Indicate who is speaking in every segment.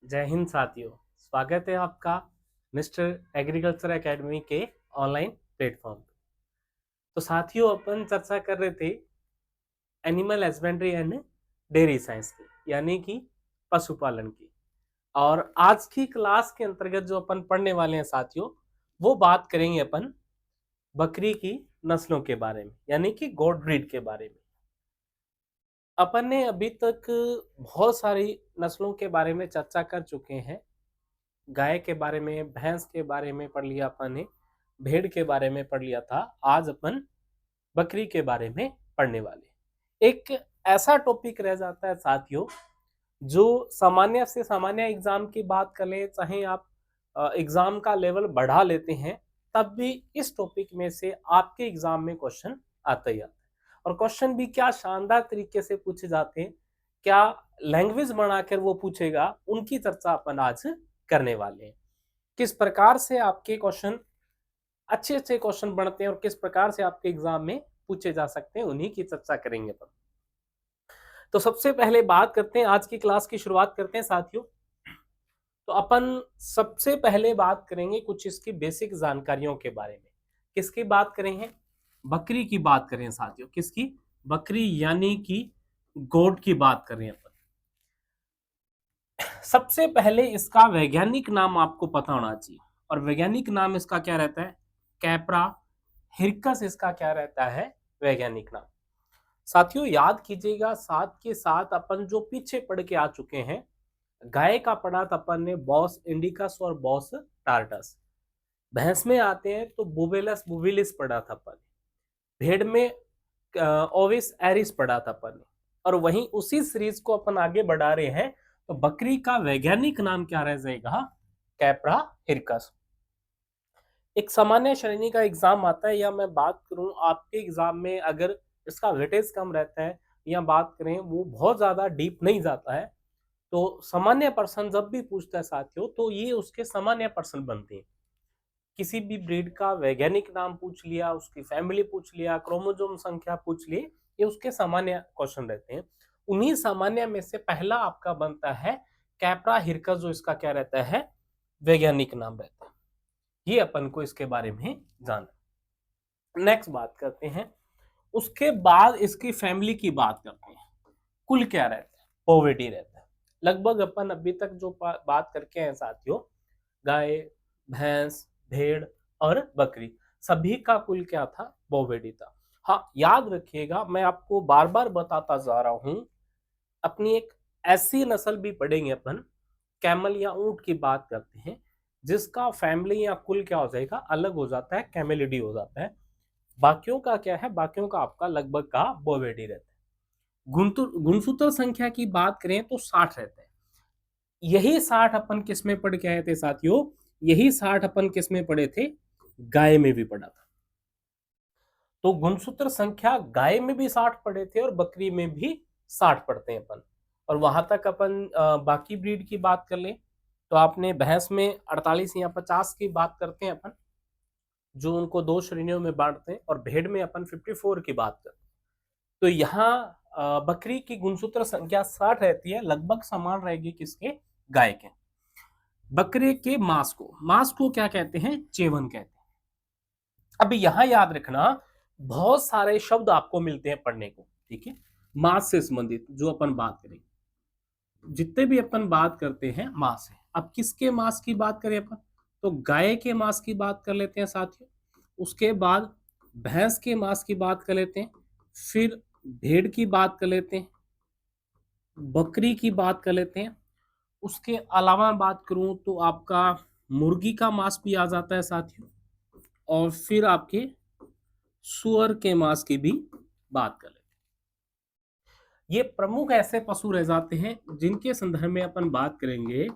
Speaker 1: जय हिंद साथियों। स्वागत है आपका मिस्टर एग्रीकल्चर एकेडमी के ऑनलाइन प्लेटफॉर्म पे। तो साथियों, अपन चर्चा कर रहे थे animal husbandry and dairy science की, यानी कि पशुपालन की। और आज की क्लास के अंतर्गत जो अपन पढ़ने वाले हैं साथियों, वो बात करेंगे अपन बकरी की नस्लों के बारे में, यानी कि गोट ब्रीड के बारे में। अपन ने अभी तक बहुत सारी नस्लों के बारे में चर्चा कर चुके हैं। गाय के बारे में, भैंस के बारे में पढ़ लिया अपन ने, भेड़ के बारे में पढ़ लिया था। आज अपन बकरी के बारे में पढ़ने वाले। एक ऐसा टॉपिक रह जाता है साथियों, जो सामान्य से सामान्य एग्जाम की बात कर ले, चाहे आप एग्जाम का लेवल बढ़ा लेते हैं, तब भी इस टॉपिक में से आपके एग्जाम में क्वेश्चन आता ही आता है। और क्वेश्चन भी क्या शानदार तरीके से पूछे जाते हैं, क्या लैंग्वेज बनाकर वो पूछेगा, उनकी चर्चा अपन आज करने वाले हैं। किस प्रकार से आपके क्वेश्चन अच्छे अच्छे क्वेश्चन बनते हैं और किस प्रकार से आपके एग्जाम में पूछे जा सकते हैं, उन्हीं की चर्चा करेंगे अपन। तो सबसे पहले बात करते हैं, आज की क्लास की शुरुआत करते हैं साथियों। तो अपन सबसे पहले बात करेंगे कुछ इसकी बेसिक जानकारियों के बारे में। किसकी बात करेंगे? बकरी की बात करें साथियों। किसकी? बकरी यानी कि गोट की बात करें अपन। सबसे पहले इसका वैज्ञानिक नाम आपको पता होना चाहिए, और वैज्ञानिक नाम इसका क्या रहता है? कैप्रा हिरकस इसका क्या रहता है? वैज्ञानिक नाम। साथियों याद कीजिएगा, साथ के साथ अपन जो पीछे पढ़ के आ चुके हैं, गाय का पढ़ा था अपन ने बॉस इंडिकस और बॉस टार्टस। भैंस में आते हैं तो बुबेलस बुविलिस पढ़ा था अपन। भेड़ में ओविस एरिस पढ़ा था अपन ने। और वहीं उसी सीरीज को अपन आगे बढ़ा रहे हैं, तो बकरी का वैज्ञानिक नाम क्या रह जाएगा? Capra hircus. एक सामान्य श्रेणी का एग्जाम आता है, या मैं बात करूं आपके एग्जाम में अगर इसका वेटेज कम रहता है, या बात करें वो बहुत ज्यादा डीप नहीं जाता है, तो सामान्य पर्सन जब भी पूछता है साथियों, तो ये उसके सामान्य पर्सन बनते हैं। किसी भी ब्रीड का वैज्ञानिक नाम पूछ लिया, उसकी फैमिली पूछ लिया, क्रोमोसोम संख्या पूछ ली, ये उसके सामान्य क्वेश्चन रहते हैं। उन्हीं सामान्य में से पहला आपका बनता है कैप्रा हिरकस, जो इसका क्या रहता है? वैज्ञानिक नाम रहता है। ये अपन को इसके बारे में जाना। नेक्स्ट बात करते हैं, उसके बाद इसकी फैमिली की बात करते हैं। कुल क्या रहता है? पोवर्टी रहता है। लगभग अपन अभी तक जो बात करके हैं साथियों, गाय, भैंस, भेड़ और बकरी, सभी का कुल क्या था? पोवर्टी था। हाँ याद रखिएगा, मैं आपको बार बार बताता जा रहा हूं, अपनी एक ऐसी नस्ल भी पढ़ेंगे अपन, कैमल या ऊंट की बात करते हैं, जिसका फैमिली या कुल क्या हो जाएगा? अलग हो जाता है, कैमेलिडी हो जाता है। बाकियों का क्या है? बाकियों का आपका लगभग का बोवेडी रहता है। गुणसूत्र संख्या की बात करें तो 60 रहते हैं। यही 60 अपन किस में पढ़ के आए थे साथियों? यही 60 अपन किस में पढ़े थे? गाय में भी पढ़ा था। तो गुणसूत्र संख्या गाय में भी 60 पढ़े थे और बकरी में भी 60 पढ़ते हैं अपन। और वहां तक अपन बाकी ब्रीड की बात कर लें, तो आपने भैंस में 48 या 50 की बात करते हैं अपन, जो उनको दो श्रेणियों में बांटते हैं, और भेड़ में अपन 54 की बात करते हैं। तो यहाँ बकरी की गुणसूत्र संख्या 60 रहती है, लगभग समान रहेगी किसके? गाय के। बकरे के मांस को क्या कहते हैं? चेवन कहते हैं। अब यहाँ याद रखना, बहुत सारे शब्द आपको मिलते हैं पढ़ने को, ठीक है, मांस से संबंधित जो अपन बात करेंगे। जितने भी अपन बात करते हैं मांस है। अब किसके मांस की बात करें अपन? तो गाय के मांस की बात कर लेते हैं साथियों, उसके बाद भैंस के मांस की बात कर लेते हैं, फिर भेड़ की बात कर लेते हैं, बकरी की बात कर लेते हैं। उसके अलावा बात करूं तो आपका मुर्गी का मांस भी आ जाता है साथियों, और फिर आपके सुअर के मांस की भी बात कर लेते हैं। ये प्रमुख ऐसे पशु रह जाते हैं जिनके संदर्भ में अपन बात करेंगे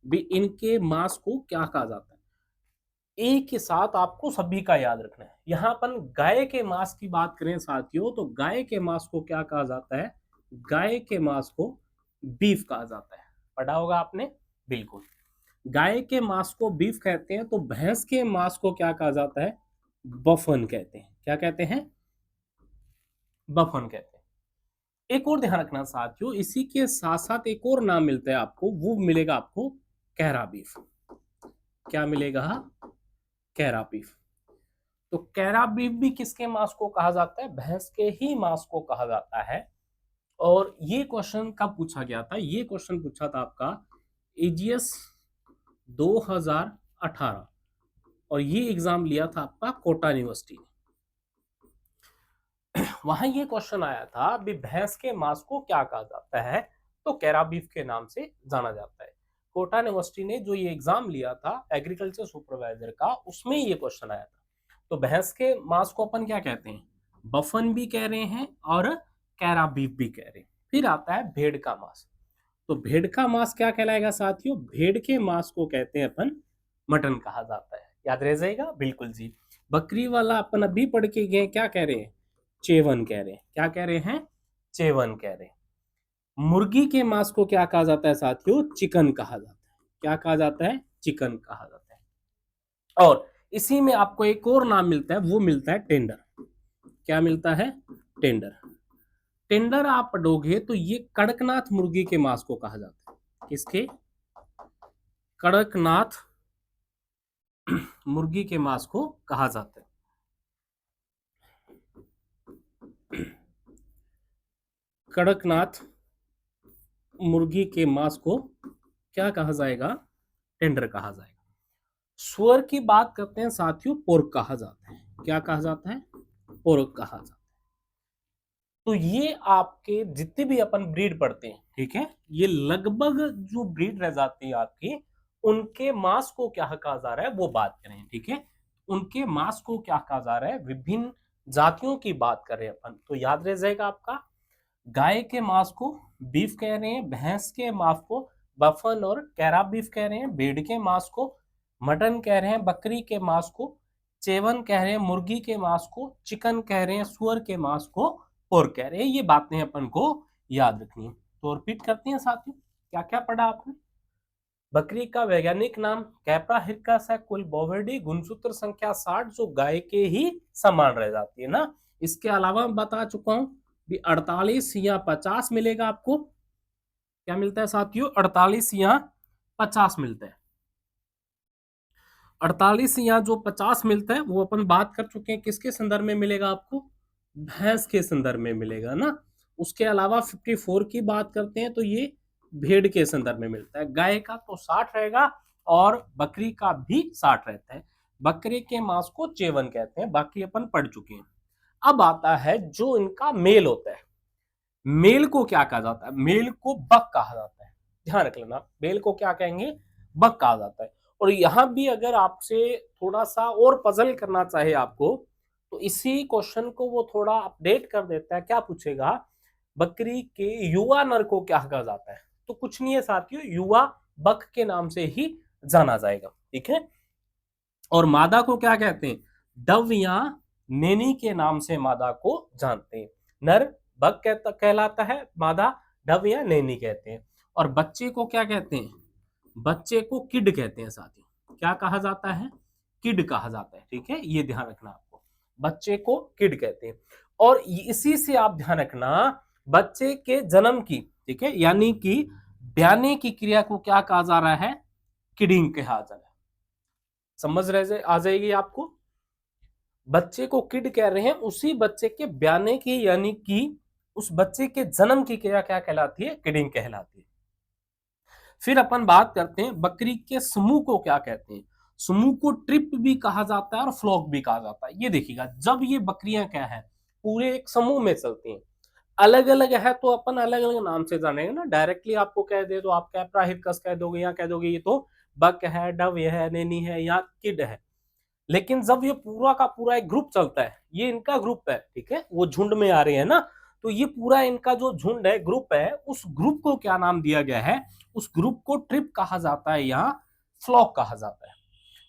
Speaker 1: भी, इनके मांस को क्या कहा जाता है। एक के साथ आपको सभी का याद रखना है। यहाँ अपन गाय के मांस की बात करें साथियों, तो गाय के मांस को क्या कहा जाता है? गाय के मांस को बीफ कहा जाता है। पढ़ा होगा आपने, बिल्कुल। गाय के मांस को बीफ कहते हैं, तो भैंस के मांस को क्या कहा जाता है? बफन कहते हैं। क्या कहते हैं? बफन कहते हैं। एक और ध्यान रखना साथियों, इसी के साथ साथ एक और नाम मिलता है आपको, वो मिलेगा आपको कैरा बीफ। क्या मिलेगा? कैरा बीफ। तो कैरा बीफ भी किसके मांस को कहा जाता है? भैंस के ही मांस को कहा जाता है। और ये क्वेश्चन कब पूछा गया था? ये क्वेश्चन पूछा था आपका एजीएस 2018, और ये एग्जाम लिया था आपका कोटा यूनिवर्सिटी। वहां ये क्वेश्चन आया था भी भैंस के मांस को क्या कहा जाता है? तो कैरा बीफ के नाम से जाना जाता है। कोटा यूनिवर्सिटी ने जो ये एग्जाम लिया था एग्रीकल्चर सुपरवाइजर का, उसमें ये क्वेश्चन आया था। तो भैंस के मांस को अपन क्या कहते हैं? बफन भी कह रहे हैं और कैरा बीफ भी कह रहे हैं। फिर आता है भेड़ का मांस। तो भेड़ का मांस क्या कहलाएगा साथियों? भेड़ के मांस को कहते हैं अपन मटन कहा जाता है। याद रह जाएगा? बिल्कुल जी। बकरी वाला अपन अभी पढ़ के गए, क्या कह रहे हैं? चेवन कह रहे हैं। क्या कह रहे हैं? चेवन कह रहे हैं। मुर्गी के मांस को क्या कहा जाता है साथियों? चिकन कहा जाता है। क्या कहा जाता है? चिकन कहा जाता है। और इसी में आपको एक और नाम मिलता है, वो मिलता है टेंडर। क्या मिलता है? टेंडर। टेंडर आप पढ़ोगे तो ये कड़कनाथ मुर्गी के मांस को कहा जाता है। किसके? कड़कनाथ मुर्गी के मांस को कहा जाता है। कड़कनाथ मुर्गी के मांस को क्या कहा जाएगा? टेंडर कहा जाएगा। सुअर की बात करते हैं साथियों, पोर्क कहा जाता है। क्या कहा जाता है? पोर्क कहा जाता है। तो ये आपके जितने भी अपन ब्रीड पढ़ते हैं, ठीक है, ये लगभग जो ब्रीड रह जाती है आपकी, उनके मांस को क्या कहा जा रहा है वो बात करें, ठीक है। उनके मांस को क्या कहा जा रहा है? विभिन्न जातियों की बात करें अपन, तो याद रह जाएगा आपका, गाय के मांस को बीफ कह रहे हैं, भैंस के मांस को बफन और कैरा बीफ कह रहे हैं, भेड़ के मांस को मटन कह रहे हैं, बकरी के मांस को चेवन कह रहे हैं, मुर्गी के मांस को चिकन कह रहे हैं, सुअर के मांस को पोर्क कह रहे हैं। ये बातें अपन को याद रखनी है। तो रिपीट करते हैं साथियों, क्या क्या पढ़ा आपने? बकरी का वैज्ञानिक नाम कैप्रा हिरकस है। कुल बोविडी गुणसूत्र संख्या 60, जो गाय के ही समान रह जाती है ना। इसके अलावा मैं बता चुका हूं भी 48 या 50 मिलेगा आपको। क्या मिलता है साथियों? 48 या 50 मिलता है। 48 या जो 50 मिलता है वो अपन बात कर चुके हैं, किसके संदर्भ में मिलेगा आपको? भैंस के संदर्भ में मिलेगा ना। उसके अलावा 54 की बात करते हैं तो ये भेड़ के संदर्भ में मिलता है। गाय का तो 60 रहेगा और बकरी का भी 60 रहता है। बकरी के मांस को चेवन कहते हैं, बाकी अपन पढ़ चुके हैं। अब आता है जो इनका मेल होता है, मेल को क्या कहा जाता है? मेल को बक कहा जाता है। ध्यान रख लेना, मेल को क्या कहेंगे? बक कहा जाता है। और यहां भी अगर आपसे थोड़ा सा और पजल करना चाहे आपको, तो इसी क्वेश्चन को वो थोड़ा अपडेट कर देता है। क्या पूछेगा? बकरी के युवा नर को क्या कहा जाता है? तो कुछ नहीं है साथियों, युवा बक के नाम से ही जाना जाएगा, ठीक है। और मादा को क्या कहते हैं? डव या नेनी के नाम से मादा को जानते हैं। नर बक कहलाता है, मादा डव या नेनी कहते हैं। और बच्चे को क्या कहते हैं? बच्चे को किड कहते हैं साथियों। क्या कहा जाता है? किड कहा जाता है, ठीक है, ये ध्यान रखना आपको। बच्चे को किड कहते हैं। और इसी से आप ध्यान रखना, बच्चे के जन्म की, ठीक है, यानी कि ब्याने की क्रिया को क्या कहा जा रहा है? किडिंग कहा जा रहा है। समझ रहे आ जाएगी आपको। बच्चे को किड कह रहे हैं, उसी बच्चे के ब्याने की यानी कि उस बच्चे के जन्म की क्रिया क्या कहलाती है? किडिंग कहलाती है। फिर अपन बात करते हैं बकरी के समूह को क्या कहते हैं? समूह को ट्रिप भी कहा जाता है और फ्लॉक भी कहा जाता है। ये देखिएगा, जब ये बकरियां क्या है, पूरे एक समूह में चलती हैं, अलग अलग है तो अपन अलग अलग नाम से जानेंगे ना। डायरेक्टली आपको कह दे तो आप कैप्रा हिरकस कह दोगे, या कह दोगे ये तो बक है, डव है, नेनी है या किड है। लेकिन जब ये पूरा का पूरा एक ग्रुप चलता है, ये इनका ग्रुप है, ठीक है, वो झुंड में आ रहे हैं ना, तो ये पूरा इनका जो झुंड है, ग्रुप है, उस ग्रुप को क्या नाम दिया गया है? उस ग्रुप को ट्रिप कहा जाता है या फ्लॉक कहा जाता है।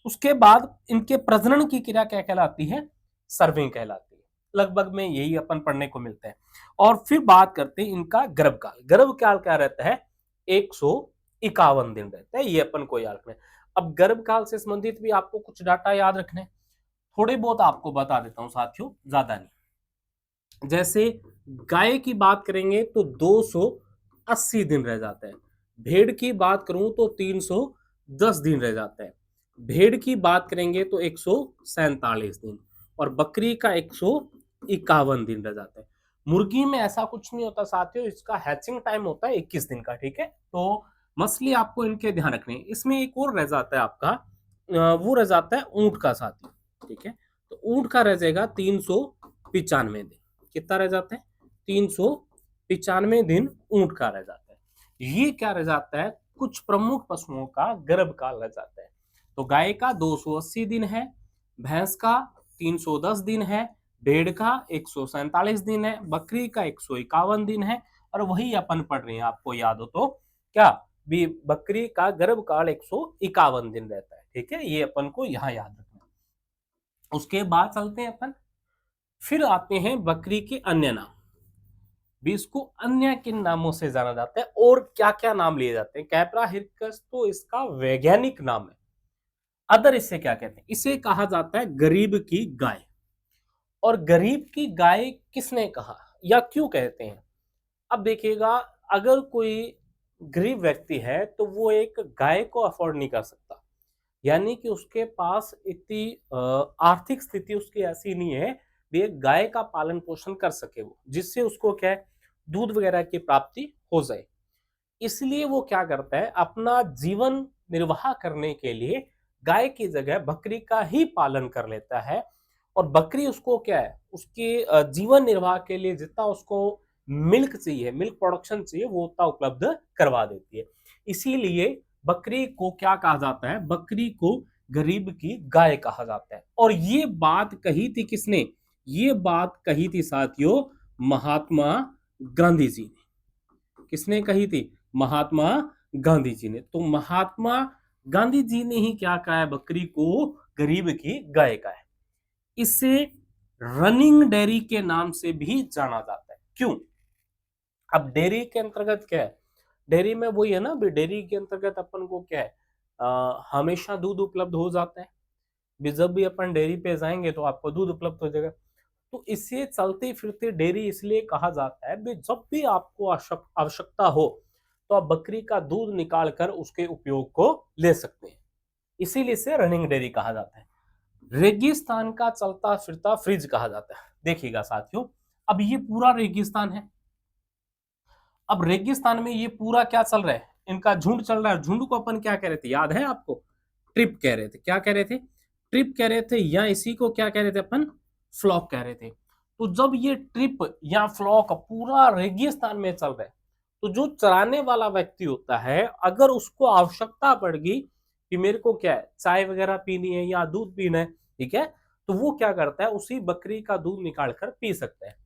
Speaker 1: उसके बाद इनके प्रजनन की क्रिया क्या कहलाती है? सर्विंग कहलाती है। लगभग में यही अपन पढ़ने को मिलता है। और फिर बात करते हैं इनका गर्भकाल। गर्भकाल क्या रहता है? 151 दिन रहता है, ये अपन को याद रखना है। अब गर्भकाल से संबंधित भी आपको कुछ डाटा याद रखने, थोड़े बहुत आपको बता देता हूं साथियों, ज्यादा नहीं। जैसे गाय की बात करेंगे तो 280 दिन रह जाते हैं। भेड़ की बात करूं तो 310 दिन रह जाते हैं। भेड़ की बात करेंगे तो 147 दिन, और बकरी का 151 दिन रह जाता है। मुर्गी में ऐसा कुछ नहीं होता साथियों, इसका हैचिंग टाइम होता है 21 दिन का, ठीक है। तो मछली आपको इनके ध्यान रखने हैं। इसमें एक और रह जाता है आपका, वो रह जाता है ऊंट का साथियों, ठीक है। तो ऊंट का रह जाएगा 395 दिन। कितना रह जाता है? 395 दिन ऊंट का रह जाता है। ये क्या रह जाता है? कुछ प्रमुख पशुओं का गर्भ काल रह जाता है। तो गाय का 280 दिन है, भैंस का 310 दिन है, भेड़ का 147 दिन है, बकरी का 151 दिन है, और वही अपन पढ़ रहे हैं, आपको याद हो तो क्या भी, बकरी का गर्भ काल 151 दिन रहता है, ठीक है। ये अपन को यहाँ याद रखना। उसके बाद चलते हैं अपन, फिर आते हैं बकरी के अन्य नाम। भी इसको अन्य किन नामों से जाना जाता है और क्या क्या नाम लिए जाते हैं? कैप्रा हिरकस तो इसका वैज्ञानिक नाम है। अदर इसे क्या कहते हैं? इसे कहा जाता है गरीब की गाय। और गरीब की गाय किसने कहा या क्यों कहते हैं? अब देखिएगा, अगर कोई गरीब व्यक्ति है तो वो एक गाय को अफोर्ड नहीं कर सकता, यानी कि उसके पास इतनी आर्थिक स्थिति उसकी ऐसी नहीं है भी एक गाय का पालन पोषण कर सके वो, जिससे उसको क्या है, दूध वगैरह की प्राप्ति हो जाए। इसलिए वो क्या करता है, अपना जीवन निर्वाह करने के लिए गाय की जगह बकरी का ही पालन कर लेता है। और बकरी उसको क्या है, उसके जीवन निर्वाह के लिए जितना उसको मिल्क चाहिए, मिल्क प्रोडक्शन चाहिए, वो उतना उपलब्ध करवा देती है। इसीलिए बकरी को क्या कहा जाता है? बकरी को गरीब की गाय कहा जाता है। और ये बात कही थी किसने? ये बात कही थी साथियों महात्मा गांधी जी ने। किसने कही थी? महात्मा गांधी जी ने। तो महात्मा गांधी जी ने ही क्या कहा है? बकरी को गरीब की गाय का है। इसे रनिंग डेयरी के नाम से भी जाना जाता है। क्यों? अब डेयरी के अंतर्गत क्या है? डेयरी में वही है ना, डेयरी के अंतर्गत अपन को क्या है, हमेशा दूध उपलब्ध हो जाता है। भी जब भी अपन डेयरी पे जाएंगे तो आपको दूध उपलब्ध हो जाएगा। तो इसे चलते फिरते डेयरी इसलिए कहा जाता है भी जब भी आपको आवश्यकता हो तो आप बकरी का दूध निकाल कर उसके उपयोग को ले सकते हैं। इसीलिए इसे रनिंग डेयरी कहा जाता है। रेगिस्तान का चलता फिरता फ्रिज कहा जाता है। देखिएगा साथियों, अब ये पूरा रेगिस्तान है। अब रेगिस्तान में ये पूरा क्या चल रहा है? इनका झुंड चल रहा है। झुंड को अपन क्या कह रहे थे, याद है आपको? ट्रिप कह रहे थे। क्या कह रहे थे? ट्रिप कह रहे थे, या इसी को क्या कह रहे थे अपन? फ्लॉक कह रहे थे। तो जब ये ट्रिप या फ्लॉक पूरा रेगिस्तान में चल रहा है, तो जो चराने वाला व्यक्ति होता है, अगर उसको आवश्यकता पड़ गई कि मेरे को क्या है, चाय वगैरह पीनी है या दूध पीना है, ठीक है, तो वो क्या करता है, उसी बकरी का दूध निकाल कर पी सकता है।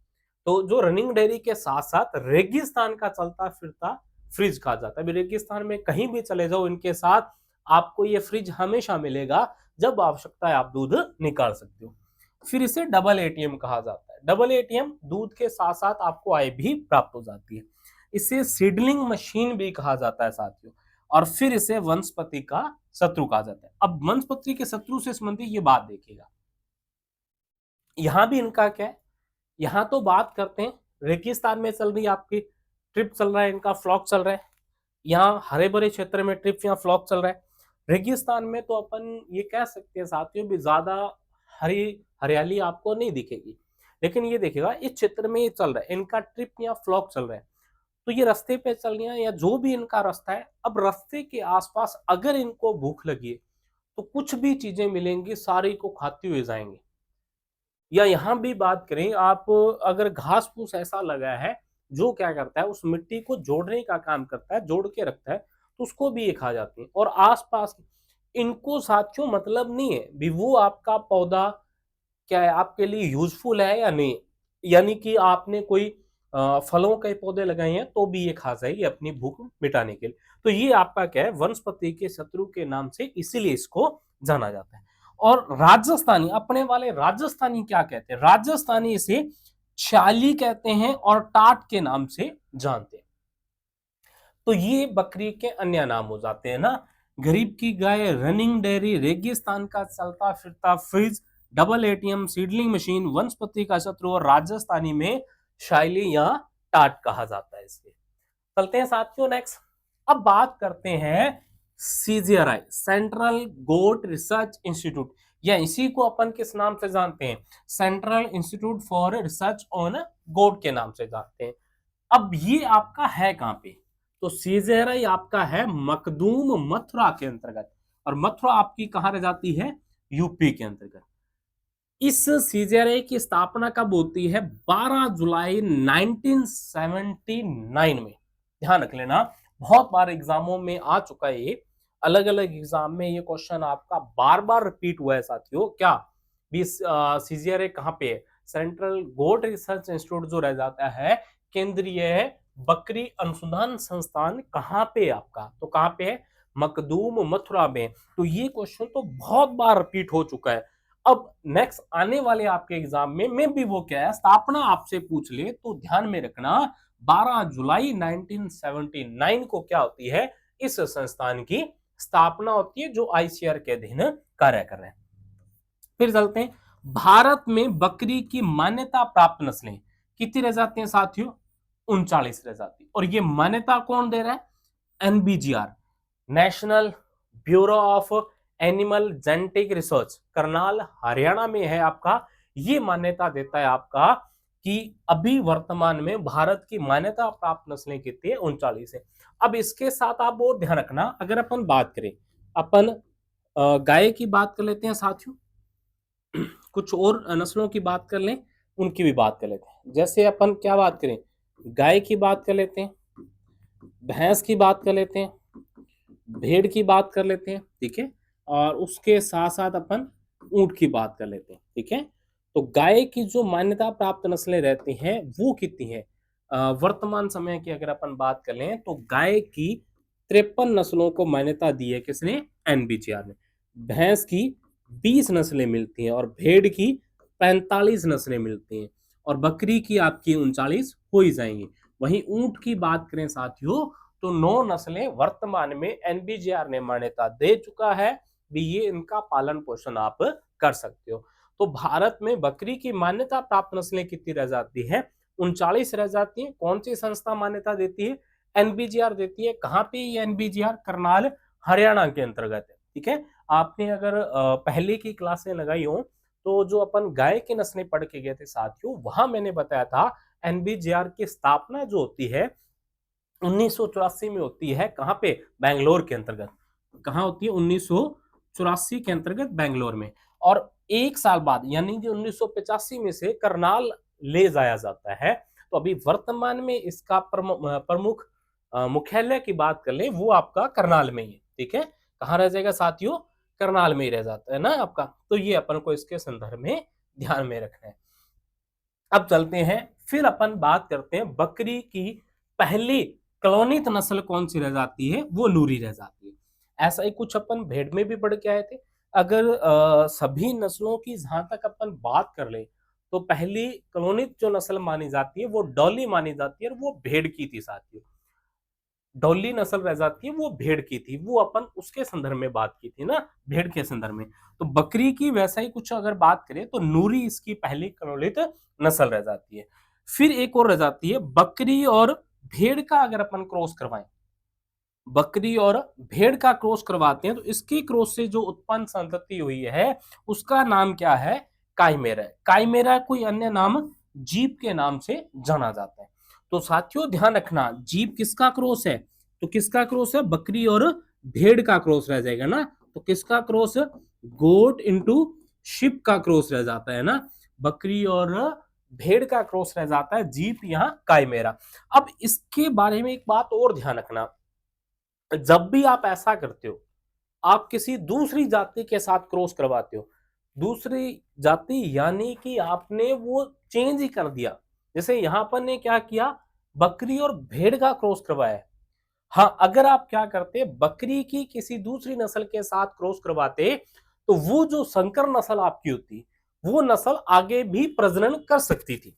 Speaker 1: तो जो रनिंग डेयरी के साथ साथ रेगिस्तान का चलता फिरता फ्रिज कहा जाता है। रेगिस्तान में कहीं भी चले जाओ, इनके साथ आपको ये फ्रिज हमेशा मिलेगा। जब आवश्यकता है आप दूध निकाल सकते हो। फिर इसे डबल एटीएम कहा जाता है। डबल एटीएम, दूध के साथ साथ आपको आय भी प्राप्त हो जाती है। इसे सीडलिंग मशीन भी कहा जाता है साथियों। और फिर इसे वनस्पति का शत्रु कहा जाता है। अब वनस्पति के शत्रु से संबंधित ये बात देखिएगा, यहां भी इनका क्या है, यहाँ तो बात करते हैं रेगिस्तान में चल रही है आपकी ट्रिप चल रहा है, इनका फ्लॉक चल रहा है। यहाँ हरे भरे क्षेत्र में ट्रिप या फ्लॉक चल रहा है। रेगिस्तान में तो अपन ये कह सकते हैं साथियों भी ज्यादा हरी हरियाली आपको नहीं दिखेगी। लेकिन ये देखिएगा, इस क्षेत्र में ये चल रहा है, इनका ट्रिप या फ्लॉक चल रहा है। तो ये रास्ते पे चल रही है या जो भी इनका रास्ता है, अब रास्ते के आसपास अगर इनको भूख लगी है तो कुछ भी चीजें मिलेंगी, सारी को खाती हुए जाएंगे। या यहाँ भी बात करें आप, अगर घास फूस ऐसा लगा है जो क्या करता है, उस मिट्टी को जोड़ने का काम करता है, जोड़ के रखता है, तो उसको भी ये खा जाती है। और आसपास इनको साथियों मतलब नहीं है भी वो आपका पौधा क्या है, आपके लिए यूजफुल है या नहीं, यानी कि आपने कोई फलों के पौधे लगाए हैं तो भी ये खा जाएगी अपनी भूख मिटाने के लिए। तो ये आपका क्या है, वनस्पति के शत्रु के नाम से इसीलिए इसको जाना जाता है। और राजस्थानी, अपने वाले राजस्थानी क्या कहते हैं? राजस्थानी इसे चाली कहते हैं और टाट के नाम से जानते हैं। तो ये बकरी के अन्य नाम हो जाते हैं ना, गरीब की गाय, रनिंग डेयरी, रेगिस्तान का चलता फिरता fridge, double ATM, seedling machine, वनस्पति का शत्रु और राजस्थानी में शाइली या टाट कहा जाता है इसके। चलते हैं साथियों नेक्स्ट। अब बात करते हैं CGRI, central goat research institute, या इसी को अपन किस नाम से जानते हैं, central institute for research on goat के नाम से जानते हैं। अब ये आपका है कहां पे, तो सीजेराई आपका है मखदूम मथुरा के अंतर्गत, और मथुरा आपकी कहां रह जाती है, यूपी के अंतर्गत। इस सीजेराई की स्थापना कब होती है, 12 जुलाई 1979 में। ध्यान रख लेना, बहुत बार एग्जामों में आ चुका है ये, अलग अलग एग्जाम में ये क्वेश्चन आपका बार बार रिपीट हुआ है साथियों। क्या सीजीआरआई कहां पे है, सेंट्रल गोट रिसर्च इंस्टीट्यूट जो रह जाता है, केंद्रीय बकरी अनुसंधान संस्थान कहां पे आपका, तो कहां पे है, मखदूम मथुरा में। तो ये क्वेश्चन तो बहुत बार रिपीट हो चुका है। अब नेक्स्ट आने वाले आपके एग्जाम में भी वो क्या है, स्थापना आपसे पूछ ले तो ध्यान में रखना 12 जुलाई 1979 को क्या होती है, इस संस्थान की स्थापना होती है जो आईसीआर के अधीन कार्य कर रहे हैं। फिर चलते हैं, भारत में बकरी की मान्यता प्राप्त नस्लें कितनी रह जाती हैं साथियों, 39 रह जाती है। और ये मान्यता कौन दे रहा है, NBGR, national bureau of animal genetic research, Karnal Haryana में है आपका। ये मान्यता देता है आपका कि अभी वर्तमान में भारत की मान्यता प्राप्त नस्लें कितनी है, 39 है। अब इसके साथ आप और ध्यान रखना, अगर अपन बात करें, अपन गाय की बात कर लेते हैं साथियों, कुछ और नस्लों की बात कर लें, उनकी भी बात कर लेते हैं। जैसे अपन क्या बात करें, गाय की बात कर लेते हैं, भैंस की बात कर लेते हैं, भेड़ की बात कर लेते हैं, ठीक है, और उसके साथ साथ अपन ऊंट की बात कर लेते हैं, ठीक है। तो गाय की जो मान्यता प्राप्त नस्लें रहती हैं वो कितनी है, वर्तमान समय की अगर अपन बात कर लें तो गाय की 53 नस्लों को मान्यता दी है किसने, एनबीजीआर ने। भैंस की 20 नस्लें मिलती हैं और भेड़ की 45 नस्लें मिलती हैं, और बकरी की आपकी 39 हो ही जाएंगी। वहीं ऊंट की बात करें साथियों तो 9 नस्लें वर्तमान में एनबीजीआर ने मान्यता दे चुका है, भी ये इनका पालन पोषण आप कर सकते हो। तो भारत में बकरी की मान्यता प्राप्त नस्लें कितनी रह जाती है, 39 रह जाती है। कौन सी संस्था मान्यता देती है, एनबीजीआर देती है। कहां पे ये एनबीजीआर, करनाल हरियाणा के अंतर्गत है, ठीक है। आपने अगर पहले की क्लासें लगाई हो तो जो अपन गाय की नस्लें पढ़ के गए थे साथियों, वहां मैंने बताया था एनबीजीआर की स्थापना जो होती है 1984 में होती है, कहां पे, बैंगलोर के अंतर्गत। कहां होती है, 1984 के अंतर्गत बैंगलोर में। और एक साल बाद यानी कि 1985 में से करनाल ले जाया जाता है। तो अभी वर्तमान में इसका प्रमुख मुख्यालय की बात कर ले, वो आपका करनाल में ही है, ठीक है। कहां रह जाएगा साथियों, करनाल में ही रह जाता है ना आपका। तो ये अपन को इसके संदर्भ में ध्यान में रखना है। अब चलते हैं, फिर अपन बात करते हैं बकरी की पहली क्लोनित नस्ल कौन सी रह जाती है, वो नूरी रह जाती है। ऐसा ही कुछ अपन भेड़ में भी पढ़ के आए थे। अगर सभी नस्लों की जहां तक अपन बात कर ले तो पहली क्लोनित जो नस्ल मानी जाती है वो डॉली मानी जाती है, और वो भेड़ की थी साथियों। डॉली नस्ल रह जाती है वो भेड़ की थी, वो अपन उसके संदर्भ में बात की थी ना, भेड़ के संदर्भ में। तो बकरी की वैसा ही कुछ अगर बात करें तो नूरी इसकी पहली क्लोनित नस्ल रह जाती है। फिर एक और रह जाती है बकरी और भेड़ का, अगर अपन क्रॉस करवाएं, बकरी और भेड़ का क्रॉस करवाते हैं तो इसकी क्रॉस से जो उत्पन्न संतति हुई है उसका नाम क्या है, काइमेरा। काइमेरा कोई अन्य नाम जीप के नाम से जाना जाता है। तो साथियों ध्यान रखना, जीप किसका क्रॉस है, तो किसका क्रॉस है, बकरी और भेड़ का क्रॉस रह जाएगा ना। तो किसका क्रॉस, गोट इंटू शिप का क्रॉस रह जाता है ना, बकरी और भेड़ का क्रॉस रह जाता है, जीप यहाँ काइमेरा। अब इसके बारे में एक बात और ध्यान रखना, जब भी आप ऐसा करते हो, आप किसी दूसरी जाति के साथ क्रॉस करवाते हो, दूसरी जाति यानी कि आपने वो चेंज ही कर दिया। जैसे यहां पर ने क्या किया, बकरी और भेड़ का क्रॉस करवाया। हाँ, अगर आप क्या करते, बकरी की किसी दूसरी नस्ल के साथ क्रॉस करवाते तो वो जो संकर नस्ल आपकी होती, वो नस्ल आगे भी प्रजनन कर सकती थी।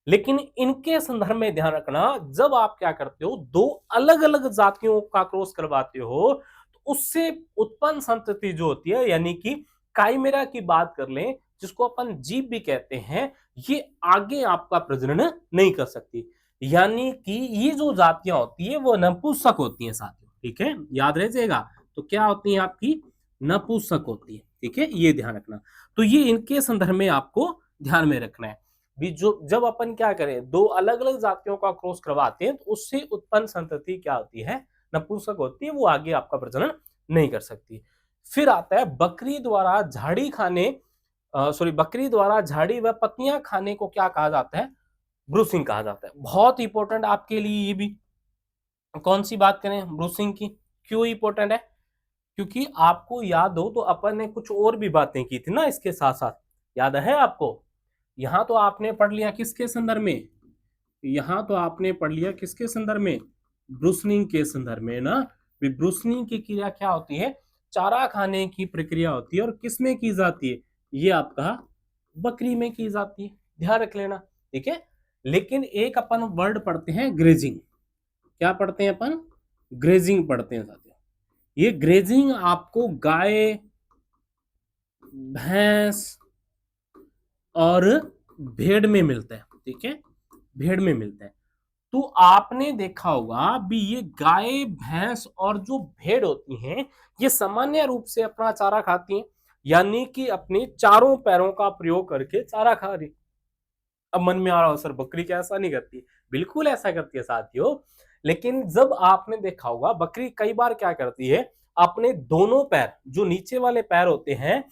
Speaker 1: लेकिन इनके संदर्भ में ध्यान रखना, जब आप क्या करते हो, दो अलग अलग जातियों का क्रॉस करवाते हो तो उससे उत्पन्न संतति जो होती है, यानी कि काइमेरा की बात कर लें जिसको अपन जीभ भी कहते हैं, ये आगे आपका प्रजनन नहीं कर सकती। यानी कि ये जो जातियां होती है वो नपुंसक होती हैं साथियों, ठीक है, याद रह जाएगा। तो क्या होती है आपकी, नपुंसक होती है, ठीक है, ये ध्यान रखना। तो ये इनके संदर्भ में आपको ध्यान में रखना है। भी जो जब अपन क्या करें, दो अलग अलग जातियों का क्रॉस करवाते हैं तो उससे उत्पन्न संतति क्या होती है, नपुंसक होती है, वो आगे आपका प्रजनन नहीं कर सकती। फिर आता है बकरी द्वारा झाड़ी खाने, सॉरी, बकरी द्वारा झाड़ी व पत्तियां खाने को क्या कहा जाता है, ब्रूसिंग कहा जाता है। बहुत इंपॉर्टेंट आपके लिए ये भी। कौन सी बात करें ब्रूसिंग की, क्यों इंपॉर्टेंट है, क्योंकि आपको याद हो तो अपन ने कुछ और भी बातें की थी ना इसके साथ साथ, याद है आपको। यहां तो आपने पढ़ लिया किसके संदर्भ में, यहां तो आपने पढ़ लिया किसके संदर्भ में, ब्रूसनिंग के संदर्भ में ना। ब्रूसनिंग की क्रिया क्या होती है, चारा खाने की प्रक्रिया होती है, और किसमें की जाती है, ये आपका बकरी में की जाती है, ध्यान रख लेना, ठीक है। लेकिन एक अपन वर्ड पढ़ते हैं ग्रेजिंग, क्या पढ़ते हैं अपन, ग्रेजिंग पढ़ते हैं साथियों। ये ग्रेजिंग आपको गाय, भैंस और भेड़ में मिलता है, ठीक है, भेड़ में मिलता है। तो आपने देखा होगा भी ये गाय, भैंस और जो भेड़ होती हैं ये सामान्य रूप से अपना चारा खाती हैं, यानी कि अपने चारों पैरों का प्रयोग करके चारा खा रही। अब मन में आ रहा हो सर बकरी क्या ऐसा नहीं करती, बिल्कुल ऐसा करती है साथियों। लेकिन जब आपने देखा होगा बकरी कई बार क्या करती है, अपने दोनों पैर, जो नीचे वाले पैर होते हैं,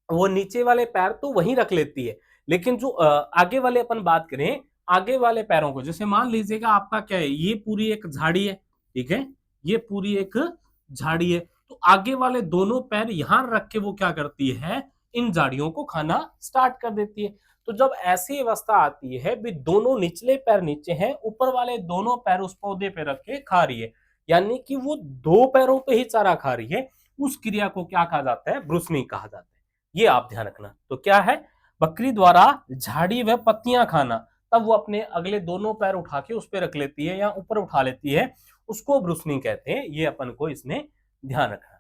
Speaker 1: वो नीचे वाले पैर तो वहीं रख लेती है, लेकिन जो आगे वाले अपन बात करें, आगे वाले पैरों को, जैसे मान लीजिएगा आपका क्या है, ये पूरी एक झाड़ी है, ठीक है, ये पूरी एक झाड़ी है, तो आगे वाले दोनों पैर यहां रख के वो क्या करती है, इन झाड़ियों को खाना स्टार्ट कर देती है। तो जब ऐसी अवस्था आती है भी दोनों निचले पैर नीचे हैं, ऊपर वाले दोनों पैर उस पौधे पे रख के खा रही है, यानी कि वो दो पैरों पे ही चारा खा रही है, उस क्रिया को क्या कहा जाता है, ब्रूसनिंग कहा जाता है। ये आप ध्यान रखना। तो क्या है, बकरी द्वारा झाड़ी व पत्तियां खाना, तब वो अपने अगले दोनों पैर उठा के उस पर रख लेती है या ऊपर उठा लेती है, उसको ब्रूसनिंग कहते हैं। ये अपन को इसमें ध्यान रखना।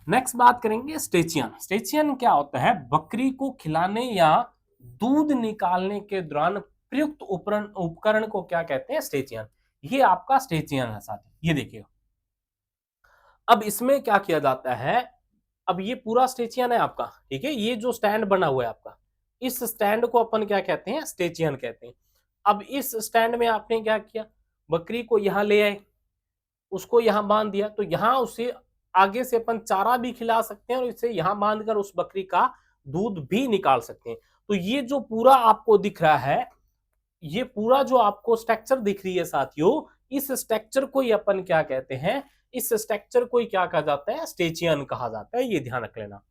Speaker 1: नेक्स्ट बात करेंगे स्टेचियन। स्टेचियन क्या होता है, बकरी को खिलाने या दूध निकालने के दौरान प्रयुक्त उपकरण को क्या कहते हैं, स्टेचियन। ये आपका स्टेचियन है साथी, ये देखिए। अब इसमें क्या किया जाता है, अब ये पूरा स्टेचियन है आपका, ठीक है, ये जो स्टैंड बना हुआ है आपका, इस स्टैंड को अपन क्या कहते हैं, स्टेचियन कहते हैं। अब इस स्टैंड में आपने क्या किया, बकरी को यहां ले आए, उसको यहां बांध दिया, तो यहां उसे आगे से अपन चारा भी खिला सकते हैं और इसे यहां बांधकर उस बकरी का दूध भी निकाल सकते हैं। तो ये जो पूरा आपको दिख रहा है, ये पूरा जो आपको स्ट्रक्चर दिख रही है साथियों, इस स्ट्रक्चर को ही अपन क्या कहते हैं, इस स्ट्रक्चर को ही क्या कहा जाता है, स्टेचियन कहा जाता है, ये ध्यान रख लेना।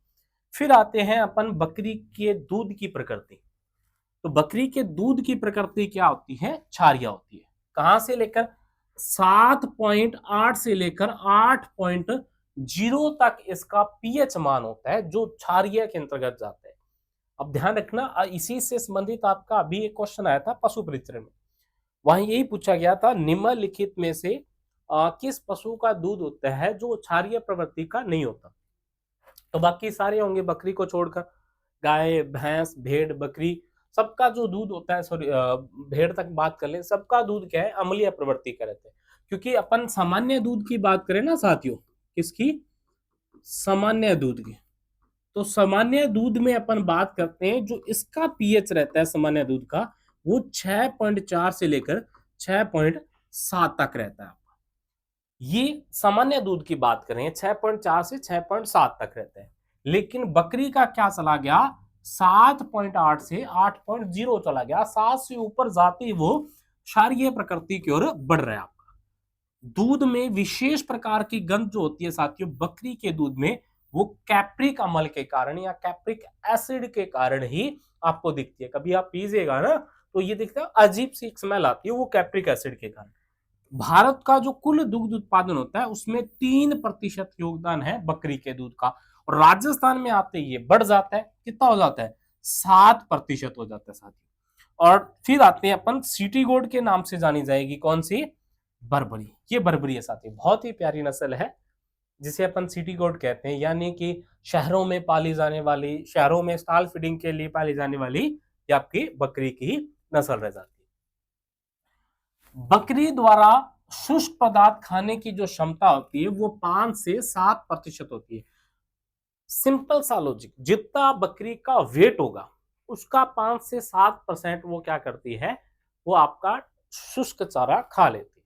Speaker 1: फिर आते हैं अपन बकरी के दूध की प्रकृति। तो बकरी के दूध की प्रकृति क्या होती है, क्षारीय होती है। कहां से लेकर, 7.8 से लेकर 8.0 तक इसका पीएच मान होता है, जो क्षारीय के अंतर्गत जाता है। अब ध्यान रखना, इसी से संबंधित आपका अभी एक क्वेश्चन आया था पशु परिचरण में, वहां यही पूछा गया था, निम्नलिखित में से किस पशु का दूध होता है जो क्षारीय प्रवृत्ति का नहीं होता। तो बाकी सारे होंगे बकरी को छोड़कर, गाय, भैंस, भेड़, बकरी, सबका जो दूध होता है, सॉरी भेड़ तक बात कर ले, सबका दूध क्या है, अम्लीय प्रवृत्ति का रहता है। क्योंकि अपन सामान्य दूध की बात करें ना साथियों, किसकी, सामान्य दूध की, तो सामान्य दूध में अपन बात करते हैं, जो इसका पीएच रहता है सामान्य दूध का, वो 6.4 से लेकर 6.7 तक रहता है। ये सामान्य दूध की बात करें, 6.4 से 6.7 तक रहता है। लेकिन बकरी का क्या चला गया, 7.8 से 8.0 चला गया, 7 से ऊपर जाते ही वो क्षारीय प्रकृति की ओर बढ़ रहा है आपका। दूध में विशेष प्रकार की गंध जो होती है साथियों, बकरी के दूध में, वो कैप्रिक अम्ल के कारण या कैप्रिक एसिड के कारण ही आपको दिखती है। कभी आप पीजिएगा ना तो ये दिखता है, अजीब सी स्मेल आती है, वो कैप्रिक एसिड के कारण। भारत का जो कुल दुग्ध उत्पादन होता है उसमें 3% योगदान है बकरी के दूध का, और राजस्थान में आते ही ये बढ़ जाता है, कितना हो जाता है, 7% हो जाता है साथियों। और फिर आते हैं अपन सिटी गोल्ड के नाम से जानी जाएगी, कौन सी, बर्बरी। ये बर्बरी है साथी, बहुत ही प्यारी नस्ल है, जिसे अपन सिटी गोट कहते हैं, यानी कि शहरों में पाली जाने वाली, शहरों में स्टॉल फीडिंग के लिए पाली जाने वाली ये आपकी बकरी की नस्ल रह जाती है। बकरी द्वारा शुष्क पदार्थ खाने की जो क्षमता होती है वो 5 से 7% होती है। सिंपल सा लॉजिक, जितना बकरी का वेट होगा उसका 5 से 7% वो क्या करती है, वो आपका शुष्क चारा खा लेती है।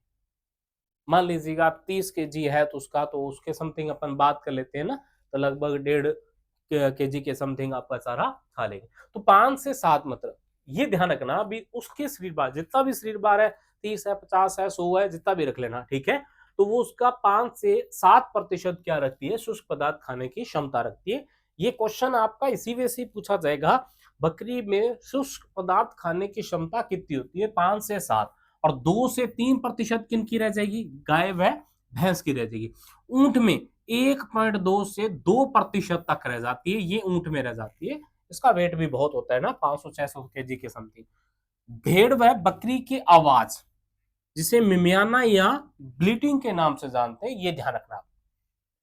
Speaker 1: मान लीजिएगा 30 kg है तो उसका, तो उसके समथिंग अपन बात कर लेते हैं ना, तो लगभग 1.5 kg के समथिंग आपका चारा खा लेंगे। तो 5 से 7, मतलब ये ध्यान रखना, अभी उसके शरीर भार, जितना भी शरीर भार है, 30 है, 50 है, 100 है, जितना भी रख लेना, ठीक है। तो वो उसका 5 से 7% क्या रखती है, शुष्क पदार्थ खाने की क्षमता रखती है। ये क्वेश्चन आपका इसी वजह से पूछा जाएगा, बकरी में शुष्क पदार्थ खाने की क्षमता कितनी होती है, 5 से 7, और 2 से 3% किनकी रह जाएगी, गाय व भैंस की रह जाएगी। ऊंट में 1.2 से 2% तक रह जाती है, ये ऊंट में रह जाती है। इसका वेट भी बहुत होता है ना, 500-600 kg के समथिंग। भेड़ व बकरी की आवाज, जिसे मिमियाना या ब्लीटिंग के नाम से जानते हैं, ये ध्यान रखना।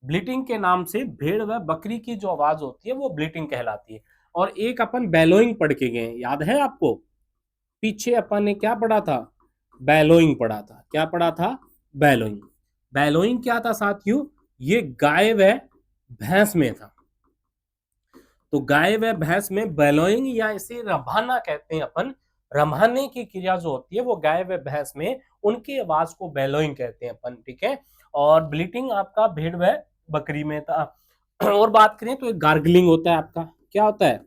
Speaker 1: ब्लीटिंग के नाम से भेड़ व बकरी की जो आवाज होती है वो ब्लीटिंग कहलाती है। और एक अपन बेलोइंग पढ़ के गए, याद है आपको, पीछे अपन ने क्या पढ़ा था, बेलोइंग पढ़ा था। क्या पढ़ा था, बेलोइंग। बेलोइंग क्या था साथियों, ये गाय व भैंस में था। तो गाय व भैंस में बेलोइंग, या इसे रंभाना कहते हैं अपन, रंभाने की क्रिया जो होती है वो गाय व भैंस में, उनकी आवाज को बेलोइंग कहते हैं अपन, ठीक है। और ब्लीटिंग आपका भेड़ व बकरी में था। और बात करें तो एक गार्गलिंग होता है आपका, क्या होता है,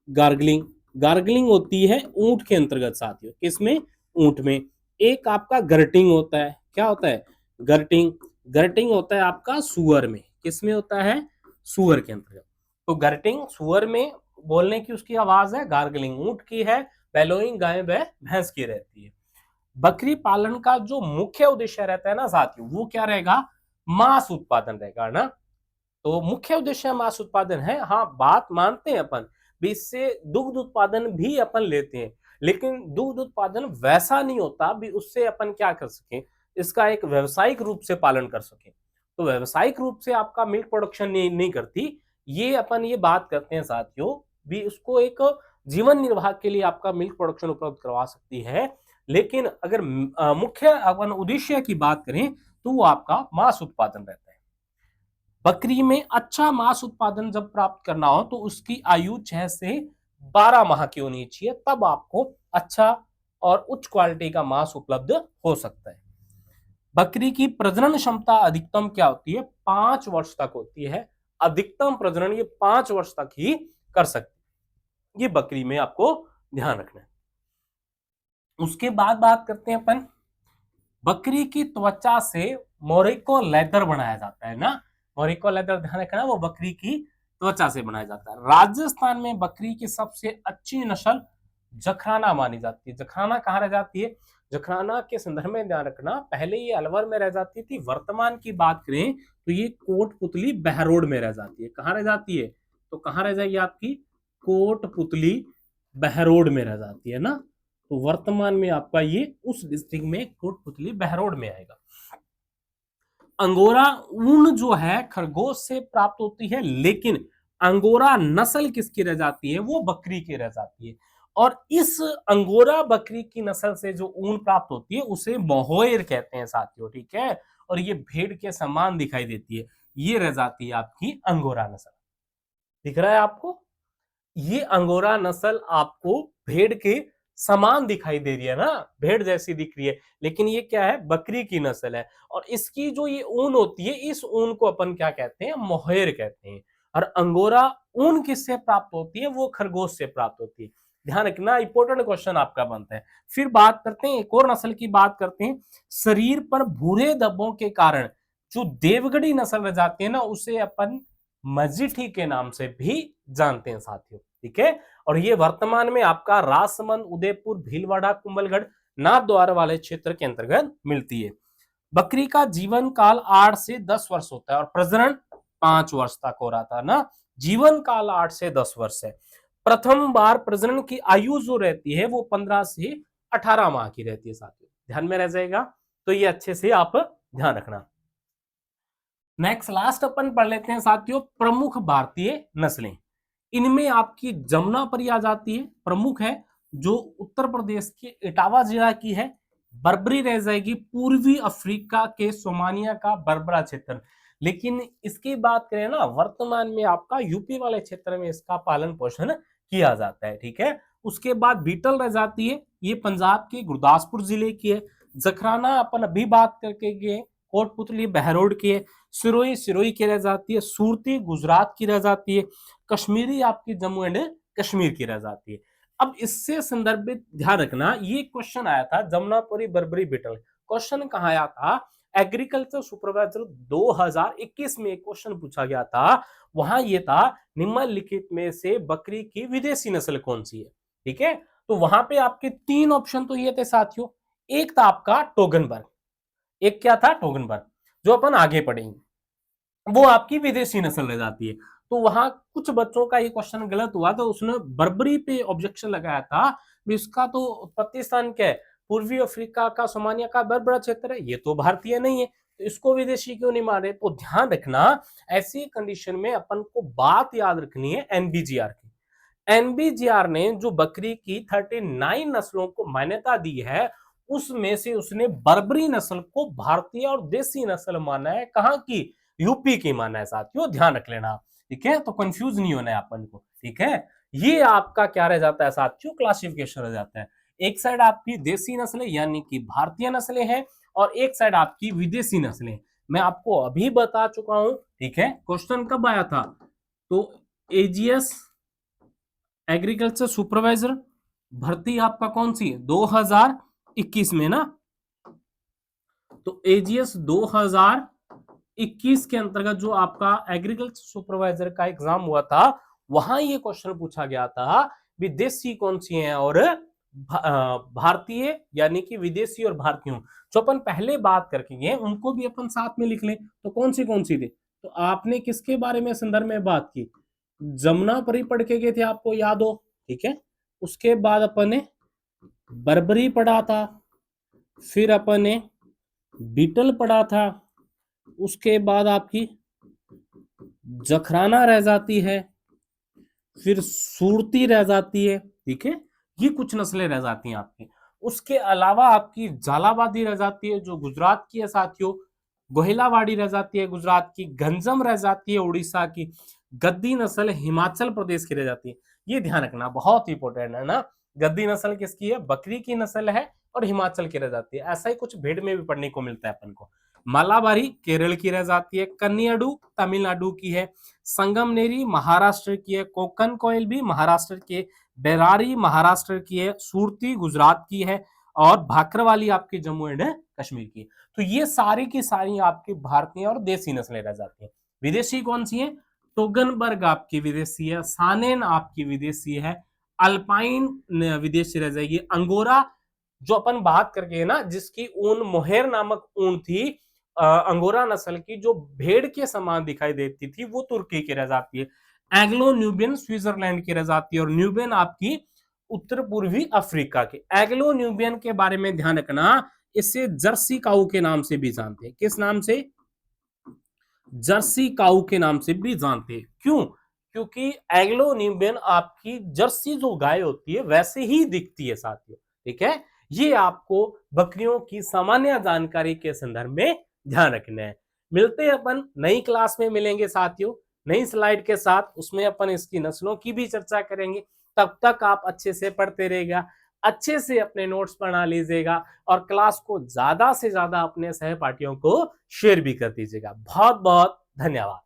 Speaker 1: गार्गलिंग। गार्गलिंग होती है ऊंट के अंतर्गत साथियों, किसमें, ऊंट में। एक आपका गर्टिंग होता है, क्या होता है, गर्टिंग। गर्टिंग होता है आपका सुअर में, किसमें होता है, सुअर के अंतर्गत। तो गर्टिंग सुअर में बोलने की उसकी आवाज है, गार्गलिंग ऊंट की है, बेलोइंग गाय व भैंस की रहती है। बकरी पालन का जो मुख्य उद्देश्य रहता है ना साथियों, वो क्या रहेगा, मांस उत्पादन रहेगा ना। तो मुख्य उद्देश्य मांस उत्पादन है, हाँ बात मानते हैं अपन भी, इससे दुग्ध उत्पादन भी अपन लेते हैं, लेकिन दुग्ध उत्पादन वैसा नहीं होता भी उससे अपन क्या कर सके, इसका एक व्यवसायिक रूप से पालन कर सके। तो व्यवसायिक रूप से आपका मिल्क प्रोडक्शन नहीं करती, ये अपन ये बात करते हैं साथियों भी, उसको एक जीवन निर्वाह के लिए आपका मिल्क प्रोडक्शन उपलब्ध करवा सकती है। लेकिन अगर मुख्य अपन उद्देश्य की बात करें तो वो आपका मांस उत्पादन रहता है। बकरी में अच्छा मांस उत्पादन जब प्राप्त करना हो तो उसकी आयु 6 से 12 माह की होनी चाहिए, तब आपको अच्छा और उच्च क्वालिटी का मांस उपलब्ध हो सकता है। बकरी की प्रजनन क्षमता अधिकतम क्या होती है, 5 वर्ष तक होती है। अधिकतम प्रजनन ये 5 वर्ष तक ही कर सकती है, ये बकरी में आपको ध्यान रखना है। उसके बाद बात करते हैं अपन, बकरी की त्वचा से मोरिको लेदर बनाया जाता है ना। मोरिको लेदर ध्यान रखना, वो बकरी की त्वचा से बनाया जाता है। राजस्थान में बकरी की सबसे अच्छी नस्ल जखराना मानी जाती है। जखराना कहाँ रह जाती है, जखराना के संदर्भ में ध्यान रखना, पहले ये अलवर में रह जाती थी, वर्तमान की बात करें तो ये कोटपुतली बहरोड में रह जाती है। कहाँ रह जाती है, तो कहाँ रह जाएगी आपकी, कोटपुतली बहरोड में रह जाती है ना। तो वर्तमान में आपका ये उस डिस्ट्रिक्ट में कोटपुतली बहरोड में आएगा। अंगोरा ऊन जो है खरगोश से प्राप्त होती है, लेकिन अंगोरा नस्ल किसकी रह जाती है, वो बकरी की रह जाती है। और इस अंगोरा बकरी की नस्ल से जो ऊन प्राप्त होती है उसे मोहेर कहते हैं साथियों, ठीक है। और ये भेड़ के समान दिखाई देती है, ये रह जाती है आपकी अंगोरा नस्ल। दिख रहा है आपको, ये अंगोरा नस्ल आपको भेड़ के समान दिखाई दे रही है ना, भेड़ जैसी दिख रही है, लेकिन ये क्या है, बकरी की नस्ल है। और इसकी जो ये ऊन होती है, इस ऊन को अपन क्या कहते हैं, मोहेर कहते हैं। और अंगोरा ऊन किससे प्राप्त होती है, वो खरगोश से प्राप्त होती है। ध्यान रखना, इंपॉर्टेंट क्वेश्चन आपका बनता है। फिर बात करते हैं, एक और नस्ल की बात करते हैं। शरीर पर भूरे धब्बों के कारण जो देवगढ़ी नस्ल रह जाती है ना, उसे अपन मजीठी के नाम से भी जानते हैं साथियों, ठीक है। और ये वर्तमान में आपका राजसमंद, उदयपुर, भीलवाड़ा, कुंभलगढ़, नाथद्वारा वाले क्षेत्र के अंतर्गत मिलती है। बकरी का जीवन काल 8 से 10 वर्ष होता है और प्रजनन 5 वर्ष तक हो रहा था ना। जीवन काल 8 से 10 वर्ष है। प्रथम बार प्रजनन की आयु जो रहती है वो 15 से 18 माह की रहती है साथियों, ध्यान में रह जाएगा। तो ये अच्छे से आप ध्यान रखना। नेक्स्ट लास्ट अपन पढ़ लेते हैं साथियों, प्रमुख भारतीय नस्लें। इनमें आपकी जमुनापरी आ जाती है, प्रमुख है, जो उत्तर प्रदेश के इटावा जिला की है। बर्बरी रह जाएगी पूर्वी अफ्रीका के सोमानिया का बर्बरा क्षेत्र। लेकिन इसकी बात करें ना, वर्तमान में आपका यूपी वाले क्षेत्र में इसका पालन पोषण किया जाता है, ठीक है। उसके बाद बीटल रह जाती है, ये पंजाब के गुरदासपुर जिले की है। जखराना अपन अभी बात करके गए, कोटपुतली बहरोड की है। सिरोही सिरोही की रह जाती है। सूरती गुजरात की रह जाती है। कश्मीरी आपकी जम्मू एंड कश्मीर की रह जाती है। अब इससे संदर्भित ध्यान रखना, ये क्वेश्चन आया था जमुनापुरी बर्बरी बीटल। क्वेश्चन कहाँ आया था? एग्रीकल्चर सुपरवाइजर 2021 में क्वेश्चन पूछा गया था। वहां ये था, निम्नलिखित में से बकरी की विदेशी नस्ल कौन सी है, ठीक है। तो वहां पे आपके तीन ऑप्शन तो ये थे साथियों। एक था आपका टोगनबर्ग, एक क्या था? टोगनबर्ग, जो अपन आगे पढ़ेंगे, वो आपकी विदेशी नस्ल रह जाती है। तो वहां कुछ बच्चों का ये क्वेश्चन गलत हुआ, तो उसने बर्बरी पे ऑब्जेक्शन लगाया था, इसका तो उत्पत्ति स्थान क्या है? पूर्वी अफ्रीका का सोमानिया का बर्बरा क्षेत्र है, ये तो भारतीय नहीं है, तो इसको विदेशी क्यों नहीं माने? तो ध्यान रखना, ऐसी कंडीशन में अपन को बात याद रखनी है एनबीजीआर की। एनबीजीआर ने जो बकरी की 39 नस्लों को मान्यता दी है, उसमें से उसने बर्बरी नस्ल को भारतीय और देसी नस्ल माना है। कहां की? यूपी की माना है साथियों, ध्यान रख लेना, ठीक है। तो कंफ्यूज नहीं होना है अपन को, ठीक है। ये आपका क्या रह जाता है साथियों? क्लासिफिकेशन रह जाता है। एक साइड आपकी देसी नस्लें यानी कि भारतीय नस्लें हैं, और एक साइड आपकी विदेशी नस्लें। मैं आपको अभी बता चुका हूं, ठीक है। क्वेश्चन कब आया था? तो एजीएस एग्रीकल्चर सुपरवाइजर भर्ती आपका कौन सी है? 2021 में ना। तो एजीएस 2021 के अंतर्गत जो आपका एग्रीकल्चर सुपरवाइजर का एग्जाम हुआ था, वहां ये क्वेश्चन पूछा गया था, विदेशी कौन सी हैं और भारतीय, यानी कि विदेशी और भारतीयों। जो अपन पहले बात करके गए उनको भी अपन साथ में लिख लें, तो कौन सी थी? तो आपने किसके बारे में संदर्भ में बात की? जमुनापरी पढ़ के गए थे, आपको याद हो, ठीक है। उसके बाद अपन ने बर्बरी पढ़ा था, फिर अपन ने बीटल पढ़ा था, उसके बाद आपकी जखराना रह जाती है, फिर सूरती रह जाती है, ठीक है। ये कुछ नस्लें रह जाती हैं आपकी। उसके अलावा आपकी झालावादी रह जाती है, जो गुजरात की है साथियों। गोहिलावाड़ी रह जाती है गुजरात की। गंजम रह जाती है उड़ीसा की। गद्दी नस्ल हिमाचल प्रदेश की रह जाती है। ये ध्यान रखना, बहुत इंपॉर्टेंट है ना। गद्दी नस्ल किसकी है? बकरी की नस्ल है, और हिमाचल की रह जाती है। ऐसा ही कुछ भेड़ में भी पढ़ने को मिलता है अपन को। मालाबारी केरल की रह जाती है। कन्याडु तमिलनाडु की है। संगमनेरी महाराष्ट्र की है। कोकन कोयल भी महाराष्ट्र के। बेरारी महाराष्ट्र की है। सूरती गुजरात की है। और भाकरवाली आपकी जम्मू एंड कश्मीर की। तो ये सारी की सारी आपकी भारतीय और देसी नस्लें रह जाती हैं। विदेशी कौन सी है? टोगनबर्ग आपकी विदेशी है। सानेन आपकी विदेशी है। अल्पाइन विदेशी रह जाएगी। अंगोरा, जो अपन बात करके ना, जिसकी ऊन मोहेर नामक ऊन थी, अंगोरा नस्ल की, जो भेड़ के समान दिखाई देती थी, वो तुर्की की रह जाती है। एंग्लो न्यूबियन स्विट्जरलैंड की रह जाती है। और न्यूबियन आपकी उत्तर पूर्वी अफ्रीका के। एंग्लो न्यूबियन के बारे में ध्यान रखना, इसे जर्सी काऊ के नाम से भी जानते हैं। किस नाम से? जर्सी काऊ के नाम से भी जानते हैं। क्यों? क्योंकि एंग्लो न्यूबियन आपकी जर्सी जो गाय होती है वैसे ही दिखती है साथियों, ठीक है। ये आपको बकरियों की सामान्य जानकारी के संदर्भ में ध्यान रखना है। मिलते हैं अपन नई क्लास में, मिलेंगे साथियों नई स्लाइड के साथ। उसमें अपन इसकी नस्लों की भी चर्चा करेंगे। तब तक आप अच्छे से पढ़ते रहिएगा, अच्छे से अपने नोट्स बना लीजिएगा, और क्लास को ज्यादा से ज्यादा अपने सहपाठियों को शेयर भी कर दीजिएगा। बहुत बहुत धन्यवाद।